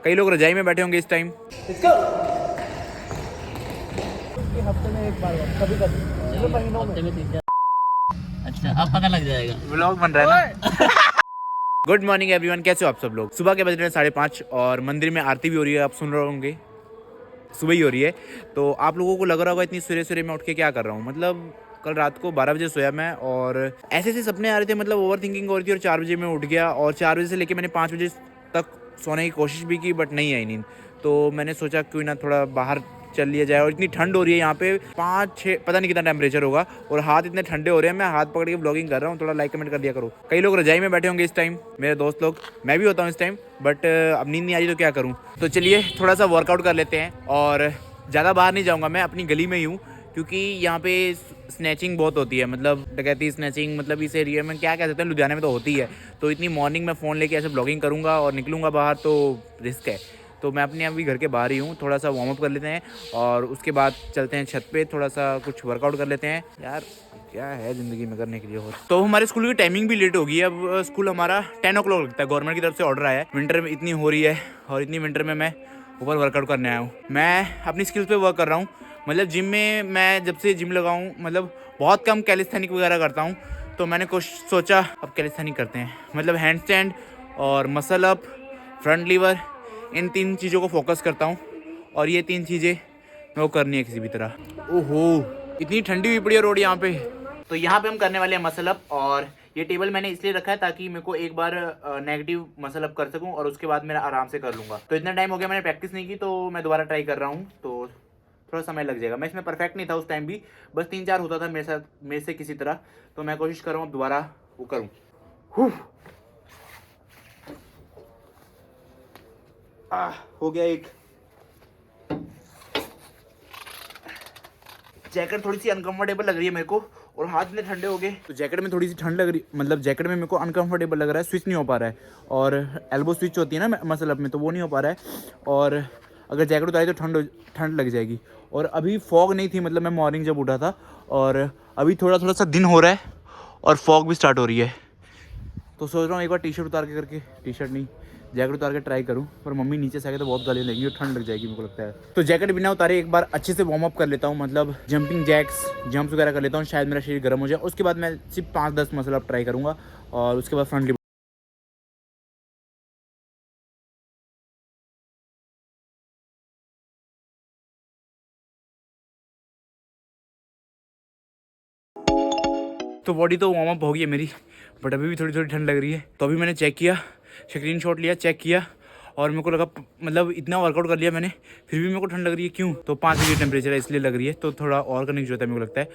कई लोग रजाई में बैठे होंगे इस टाइम। हफ्ते में एक बार, कभी कभी महीनों में। अच्छा अब पता लग जाएगा। व्लॉग बन रहा है ना। गुड मॉर्निंग एवरीवन, कैसे हो आप सब लोग। सुबह के बज रहे हैं 5:30 और मंदिर में आरती भी हो रही है, आप सुन रहे होंगे, सुबह ही हो रही है। तो आप लोगों को लग रहा होगा इतनी सवेरे सवेरे मैं उठ के क्या कर रहा हूँ। मतलब कल रात को 12 बजे सोया मैं और ऐसे ऐसे सपने आ रहे थे, मतलब ओवर थिंकिंग हो रही थी और 4 बजे मैं उठ गया और 4 बजे से लेके मैंने 5 बजे तक सोने की कोशिश भी की बट नहीं आई नींद। तो मैंने सोचा क्यों ना थोड़ा बाहर चल लिया जाए और इतनी ठंड हो रही है यहाँ पे 5-6 पता नहीं कितना टेम्परेचर होगा और हाथ इतने ठंडे हो रहे हैं, मैं हाथ पकड़ के ब्लॉगिंग कर रहा हूँ। थोड़ा लाइक कमेंट कर दिया करो। कई लोग रजाई में बैठे होंगे इस टाइम, मेरे दोस्त लोग, मैं भी होता हूँ इस टाइम, बट अब नींद नहीं आ रही तो क्या करूँ। तो चलिए थोड़ा सा वर्कआउट कर लेते हैं और ज़्यादा बाहर नहीं जाऊँगा, मैं अपनी गली में ही हूँ क्योंकि यहाँ पे स्नैचिंग बहुत होती है, मतलब डकैती स्नैचिंग, मतलब इस एरिया में क्या कह सकते हैं, लुधियाना में तो होती है। तो इतनी मॉर्निंग में फ़ोन लेके ऐसे ब्लॉगिंग करूँगा और निकलूँगा बाहर तो रिस्क है। तो मैं अपने अभी घर के बाहर ही हूँ, थोड़ा सा वार्म अप कर लेते हैं और उसके बाद चलते हैं छत पे, थोड़ा सा कुछ वर्कआउट कर लेते हैं। यार क्या है ज़िंदगी में करने के लिए हो। तो हमारे स्कूल की टाइमिंग भी लेट हो गई है, अब स्कूल हमारा 10 o'clock लगता है, गवर्नमेंट की तरफ से ऑर्डर आया है। विंटर में इतनी हो रही है और इतनी विंटर में मैं ऊपर वर्कआउट करने आया हूँ। मैं अपनी स्किल्स पे वर्क कर रहा हूँ, मतलब जिम में मैं जब से जिम लगाऊँ मतलब बहुत कम कैलिस्थेनिक वगैरह करता हूँ। तो मैंने कुछ सोचा अब कैलिस्थेनिक करते हैं, मतलब हैंड स्टैंड और मसल अप, फ्रंट लीवर, इन 3 चीज़ों को फोकस करता हूँ और ये 3 चीज़ें मेरे को करनी है किसी भी तरह। ओहो इतनी ठंडी हुई पड़ी है रोड यहाँ पे। तो यहाँ पे हम करने वाले हैं मसल अप और ये टेबल मैंने इसलिए रखा है ताकि मेरे को एक बार नेगेटिव मसल अप कर सकूँ और उसके बाद मैं आराम से कर लूँगा। तो इतना टाइम हो गया मैंने प्रैक्टिस नहीं की तो मैं दोबारा ट्राई कर रहा हूँ, तो थोड़ा समय लग जाएगा। मैं इसमें परफेक्ट नहीं था उस टाइम भी, बस 3-4 होता था मेरे साथ, मेरे से किसी तरह। तो मैं कोशिश कर रहा हूँ दोबारा वो करूँ। हो गया एक। जैकेट थोड़ी सी अनकंफर्टेबल लग रही है मेरे को और हाथ इतने ठंडे हो गए तो जैकेट में थोड़ी सी ठंड लग रही, मतलब जैकेट में मेरे को अनकंफर्टेबल लग रहा है, स्विच नहीं हो पा रहा है और एल्बो स्विच होती है ना मसल अप में, तो वो नहीं हो पा रहा है और अगर जैकेट उतारी तो ठंड लग जाएगी। और अभी फॉग नहीं थी, मतलब मैं मॉर्निंग जब उठा था और अभी थोड़ा थोड़ा सा दिन हो रहा है और फॉग भी स्टार्ट हो रही है। तो सोच रहा हूँ एक बार टी शर्ट उतार के करके, टी शर्ट नहीं जैकेट उतार के ट्राई करूँ, पर मम्मी नीचे से आके तो बहुत गालियाँ देंगी और ठंड लग जाएगी मेरे को लगता है। तो जैकेट बिना उतारे एक बार अच्छे से वार्म अप कर लेता हूँ, मतलब जंपिंग जैक्स, जंप्स वगैरह कर लेता हूँ, शायद मेरा शरीर गर्म हो जाए। उसके बाद मैं सिर्फ 5-10 मसल अप ट्राई करूँगा और उसके बाद फ्रंट। तो बॉडी तो वार्म अप हो गई है मेरी, बट अभी भी थोड़ी थोड़ी ठंड लग रही है। तो अभी मैंने चेक किया, स्क्रीनशॉट लिया, चेक किया और मेरे को लगा मतलब इतना वर्कआउट कर लिया मैंने फिर भी मेरे को ठंड लग रही है। क्यों? तो 5 डिग्री टेम्परेचर है इसलिए लग रही है, तो थोड़ा और करने की जरूरत है मेरे को लगता है।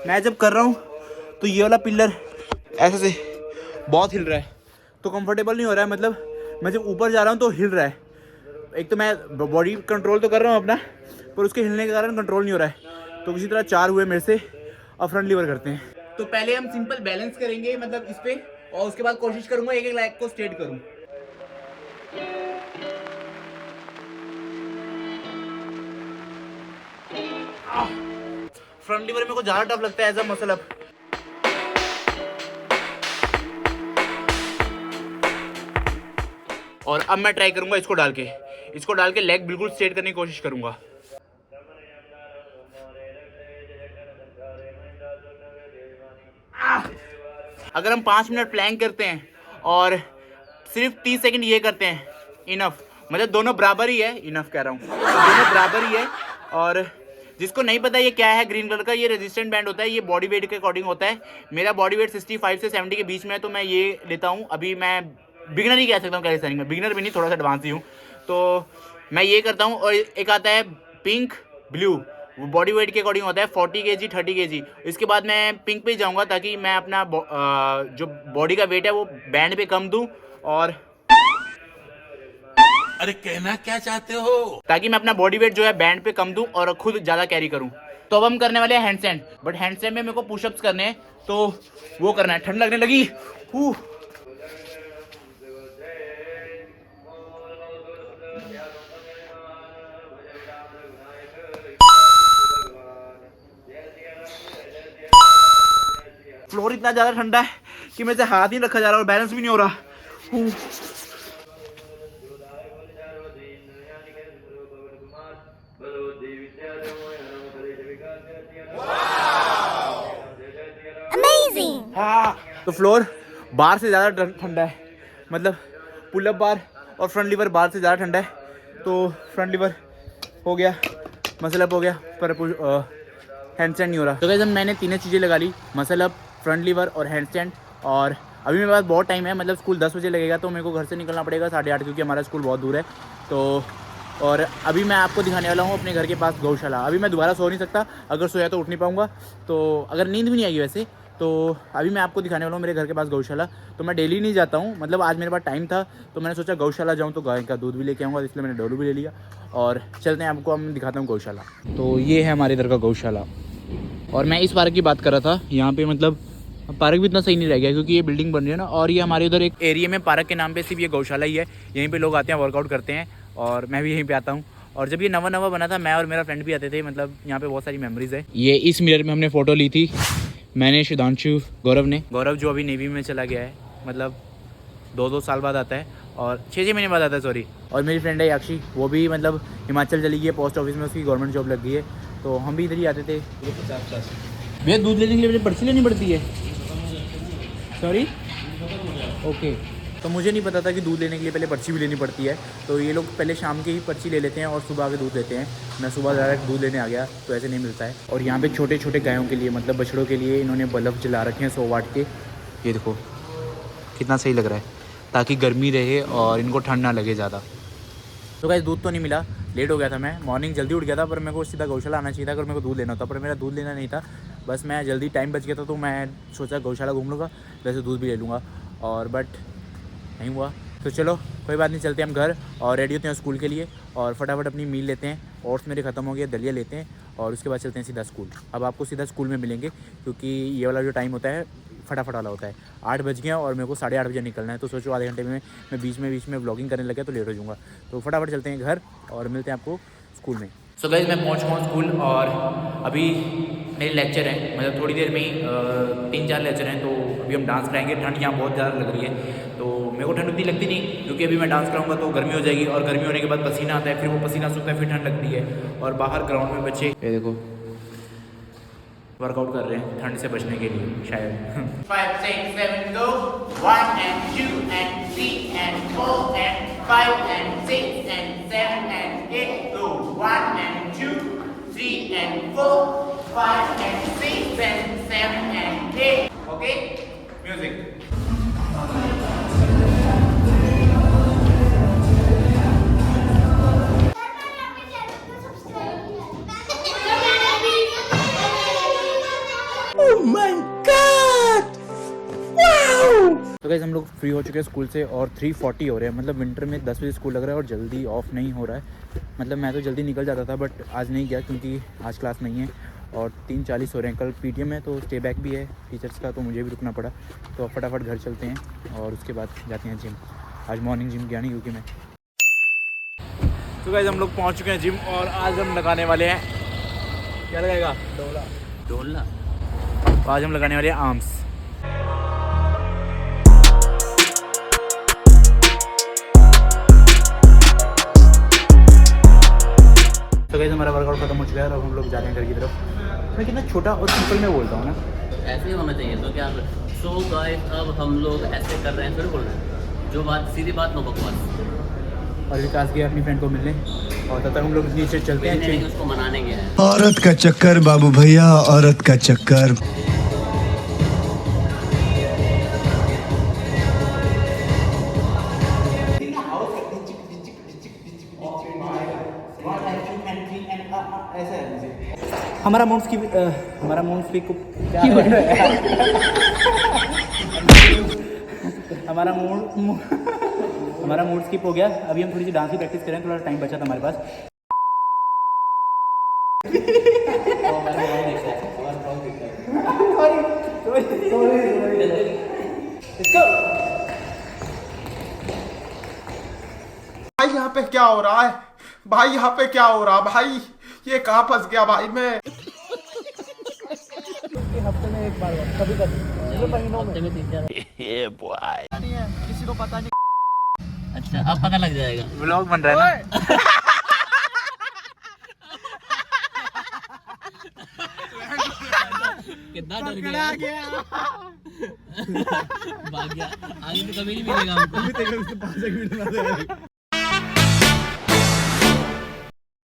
मैं जब कर रहा हूँ तो ये वाला पिलर ऐसे से बहुत हिल रहा है, तो कंफर्टेबल नहीं हो रहा है, मतलब मैं जब ऊपर जा रहा हूँ तो हिल रहा है। एक तो मैं बॉडी कंट्रोल तो कर रहा हूँ अपना, पर उसके हिलने के कारण कंट्रोल नहीं हो रहा है। तो किसी तरह 4 हुए मेरे से, अब फ्रंट लीवर करते हैं। तो पहले हम सिंपल बैलेंस करेंगे, मतलब इस पे, और उसके बाद कोशिश करूंगा एक एक लेग को स्ट्रेट करूं। फ्रंट लीवर मेरे को ज्यादा टफ लगता है एज अ मसल अप। और अब मैं ट्राई करूंगा इसको डाल के लेग बिल्कुल स्ट्रेट करने की कोशिश करूंगा। अगर हम 5 मिनट प्लैंक करते हैं और सिर्फ 30 सेकंड ये करते हैं, इनफ, मतलब दोनों बराबर ही है, इनफ कह रहा हूँ, दोनों बराबर ही है। और जिसको नहीं पता ये क्या है, ग्रीन कलर का ये रेजिस्टेंट बैंड होता है, ये बॉडी वेट के अकॉर्डिंग होता है। मेरा बॉडी वेट 65 से 70 के बीच में है, तो मैं ये लेता हूँ। अभी मैं बिगनर ही कह सकता हूँ कैलिस्थेनिक्स में, बिगनर भी नहीं, थोड़ा सा एडवांस ही हूँ। तो मैं ये करता हूँ। और एक आता है पिंक ब्लू, वो बॉडी वेट के अकॉर्डिंग होता है, 40 kg 30 kg। इसके बाद मैं पिंक पे जाऊँगा ताकि मैं अपना जो बॉडी का वेट है वो बैंड पे कम दूँ, और अरे कहना क्या चाहते हो? ताकि मैं अपना बॉडी वेट जो है बैंड पे कम दूं और खुद ज़्यादा कैरी करूं। तो अब हम करने वाले हैं हैंडस्टैंड, बट हैंडस्टैंड में मेरे को पुशअप्स करने हैं, तो वो करना है। ठंड लगने लगी। इतना ज़्यादा ठंडा है कि मेरे से हाथ नहीं रखा जा रहा और बैलेंस भी नहीं हो रहा। हाँ, तो फ्लोर बार से ज़्यादा ठंडा है, मतलब पुल अप बार और फ्रंट लीवर बार से ज़्यादा ठंडा है। तो फ्रंट लीवर हो गया, मसल अप हो गया, पर हैंड स्टैंड नहीं हो रहा। तो गाइस मैंने तीनों चीज़ें लगा ली, मसल अप, फ्रंट लीवर और हैंड स्टैंड। और अभी मेरे पास बहुत टाइम है, मतलब स्कूल 10 बजे लगेगा, तो मेरे को घर से निकलना पड़ेगा 8:30, क्योंकि हमारा स्कूल बहुत दूर है। तो और अभी मैं आपको दिखाने वाला हूँ अपने घर के पास गौशाला। अभी मैं दोबारा सो नहीं सकता, अगर सोया तो उठ नहीं पाऊँगा, तो अगर नींद भी नहीं आएगी वैसे। तो अभी मैं आपको दिखाने वाला हूँ मेरे घर के पास गौशाला। तो मैं डेली नहीं जाता हूँ, मतलब आज मेरे पास टाइम था तो मैंने सोचा गौशाला जाऊँ तो गाय का दूध भी लेके आऊँगा, इसलिए मैंने डोलू भी ले लिया। और चलते हैं, आपको हम दिखाता हूँ गौशाला। तो ये है हमारे इधर का गौशाला। और मैं इस पार्क की बात कर रहा था, यहाँ पे मतलब पार्क भी इतना सही नहीं रह गया, क्योंकि ये बिल्डिंग बन रही है ना। और ये हमारे उधर एक एरिया में पार्क के नाम पे सिर्फ ये गौशाला ही है, यहीं पे लोग आते हैं, वर्कआउट करते हैं, और मैं भी यहीं पे आता हूँ। और जब ये नवा नवा बना था, मैं और मेरा फ्रेंड भी आते थे, मतलब यहाँ पे बहुत सारी मेमोरीज है। ये इस मिरर में हमने फ़ोटो ली थी, मैंने, सुधांशु, गौरव ने। गौरव जो अभी नेवी में चला गया है, मतलब 2-2 साल बाद आता है, और 6-6 महीने बाद आता है, सॉरी। और मेरी फ्रेंड है याक्षी, वो भी मतलब हिमाचल चली गई है, पोस्ट ऑफिस में उसकी गवर्नमेंट जॉब लग गई है। तो हम भी इधर ही आते थे। भैया दूध लेने के लिए पर्ची लेनी पड़ती है? Sorry, okay. तो मुझे नहीं पता था कि दूध लेने के लिए पहले पर्ची भी लेनी पड़ती है। तो ये लोग पहले शाम की ही पर्ची ले लेते हैं और सुबह आके दूध लेते हैं। मैं सुबह डायरेक्ट दूध लेने आ गया, तो ऐसे नहीं मिलता है। और यहाँ पे छोटे छोटे गायों के लिए, मतलब बछड़ों के लिए, इन्होंने बल्ब जला रखे हैं 100 वाट के। ये देखो कितना सही लग रहा है, ताकि गर्मी रहे और इनको ठंड ना लगे ज़्यादा। तो गाइस दूध तो नहीं मिला, लेट हो गया था, मैं मॉर्निंग जल्दी उठ गया था, पर मेरे को सीधा गौशाला आना चाहिए था अगर मेरे को दूध लेना था, पर मेरा दूध लेना नहीं था। बस मैं जल्दी, टाइम बच गया था, तो मैं सोचा गौशाला घूम लूँगा, वैसे दूध भी ले लूँगा, और बट नहीं हुआ। तो चलो कोई बात नहीं, चलते हैं हम घर और रेडी होते हैं स्कूल के लिए, और फटाफट अपनी मील लेते हैं। ओट्स मेरे ख़त्म हो गए, दलिया लेते हैं, और उसके बाद चलते हैं सीधा स्कूल। अब आपको सीधा स्कूल में मिलेंगे, क्योंकि ये वाला जो टाइम होता है फटाफट वाला होता है। 8 बज गया और मेरे को 8:30 बजे निकलना है, तो सोचो आधे घंटे में मैं बीच में व्लॉगिंग करने लगा तो लेट हो जाऊँगा। तो फटाफट चलते हैं घर और मिलते हैं आपको स्कूल में। सो गाइस मैं पहुंच चुका हूँ स्कूल, और अभी मेरे लेक्चर हैं, मतलब थोड़ी देर में ही 3-4 लेक्चर हैं। तो अभी हम डांस कराएंगे। ठंड यहाँ बहुत ज़्यादा लग रही है, तो मेरे को ठंड उतनी लगती नहीं, क्योंकि अभी मैं डांस कराऊंगा तो गर्मी हो जाएगी, और गर्मी होने के बाद पसीना आता है, फिर वो पसीना सूखता है, फिर ठंड लगती है। और बाहर ग्राउंड में बच्चे, ये देखो, वर्कआउट कर रहे हैं ठंड से बचने के लिए शायद। 5, 6, 7 go 1 and 2 and 3 and 4 and 5 and 6 and 7 and 8 go 1 and 2 3 and 4 5 and 6 and 7 and 8. Okay, music. तो गाइस हम लोग फ्री हो चुके हैं स्कूल से, और 3:40 हो रहे हैं, मतलब विंटर में 10 बजे स्कूल लग रहा है और जल्दी ऑफ नहीं हो रहा है। मतलब मैं तो जल्दी निकल जाता था, बट आज नहीं गया क्योंकि आज क्लास नहीं है, और 3:40 हो रहे हैं। कल पीटीएम है, तो स्टे बैक भी है टीचर्स का, तो मुझे भी रुकना पड़ा। तो फटाफट घर चलते हैं और उसके बाद जाते हैं जिम। आज मॉर्निंग जिम गया नहीं क्योंकि मैं। तो गाइस हम लोग पहुँच चुके हैं जिम, और आज हम लगाने वाले हैं, क्या लगाएगा? ढोलना। तो आज हम लगाने वाले हैं आर्म्स। तो गाइस हमारा वर्कआउट खत्म हो चुका है और अब हम लोग जा रहे हैं घर की तरफ। मैं कितना छोटा और सिंपल में बोलता हूँ ना, ऐसे ही होना चाहिए। तो क्या सो गाइस अब हम लोग ऐसे कर रहे हैं, फिर बोल रहे हैं जो बात सीधी बात, नो बकवास। और विकास गया अपनी फ्रेंड को मिलने, और तब तक हम लोग नीचे चलते हैं, उसको मनाने गया है। औरत का चक्कर बाबू भैया, औरत का चक्कर। हमारा मूड स्किप को क्या हमारा मूड स्किप हो गया। अभी हम थोड़ी सी डांस की प्रैक्टिस करें, थोड़ा टाइम बचा था हमारे पास। भाई यहाँ पे क्या हो रहा है? भाई यहाँ पे क्या हो रहा है? भाई ये कहाँ फंस गया भाई मैं? कि हफ्ते में एक बार कभी कभी, मतलब महीनों में। हफ्ते में 3-4। नहीं है, किसी को पता नहीं। अच्छा अब पता लग जाएगा। व्लॉग बन रहा है ना। कितना डर गया भाग गया, आगे तो कभी नहीं मिलेगा हमको।